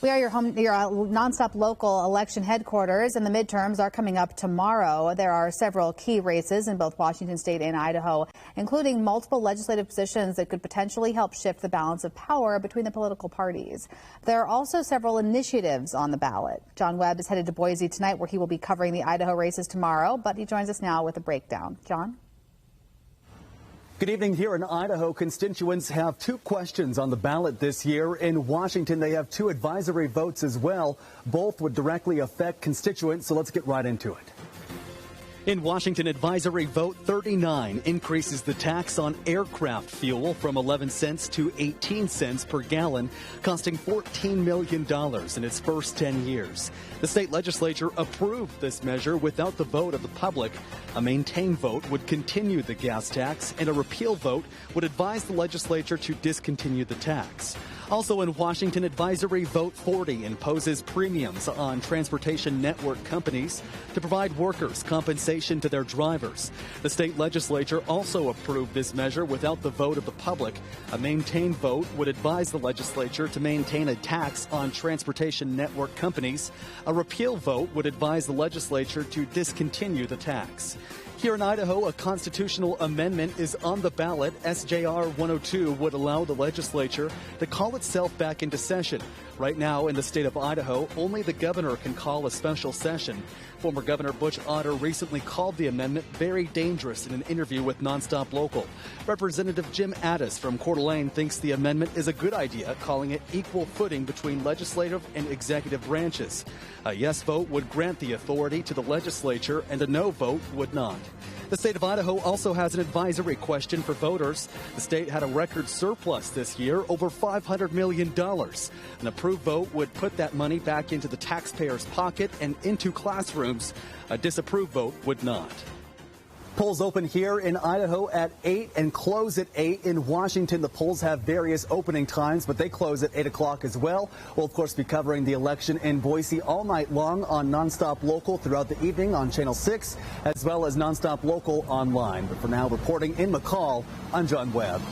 We are your nonstop local election headquarters, and the midterms are coming up tomorrow. There are several key races in both Washington state and Idaho, including multiple legislative positions that could potentially help shift the balance of power between the political parties. There are also several initiatives on the ballot. John Webb is headed to Boise tonight, where he will be covering the Idaho races tomorrow, but he joins us now with a breakdown. John? Good evening. Here in Idaho, constituents have two questions on the ballot this year. In Washington, they have two advisory votes as well. Both would directly affect constituents, so let's get right into it. In Washington, Advisory Vote 39 increases the tax on aircraft fuel from 11 cents to 18 cents per gallon, costing $14 million in its first 10 years. The state legislature approved this measure without the vote of the public. A maintain vote would continue the gas tax, and a repeal vote would advise the legislature to discontinue the tax. Also in Washington, Advisory Vote 40 imposes premiums on transportation network companies to provide workers compensation to their drivers. The state legislature also approved this measure without the vote of the public. A maintain vote would advise the legislature to maintain a tax on transportation network companies. A repeal vote would advise the legislature to discontinue the tax. Here in Idaho, a constitutional amendment is on the ballot. SJR 102 would allow the legislature to call itself back into session. Right now in the state of Idaho, only the governor can call a special session. Former Governor Butch Otter recently called the amendment very dangerous in an interview with Nonstop Local. Representative Jim Addis from Coeur d'Alene thinks the amendment is a good idea, calling it equal footing between legislative and executive branches. A yes vote would grant the authority to the legislature, and a no vote would not. The state of Idaho also has an advisory question for voters. The state had a record surplus this year, over $500 million. An approved vote would put that money back into the taxpayer's pocket and into classrooms. A disapproved vote would not. Polls open here in Idaho at 8 and close at 8. In Washington, the polls have various opening times, but they close at 8 o'clock as well. We'll, of course, be covering the election in Boise all night long on Nonstop Local throughout the evening on Channel 6, as well as Nonstop Local online. But for now, reporting in McCall, I'm John Webb.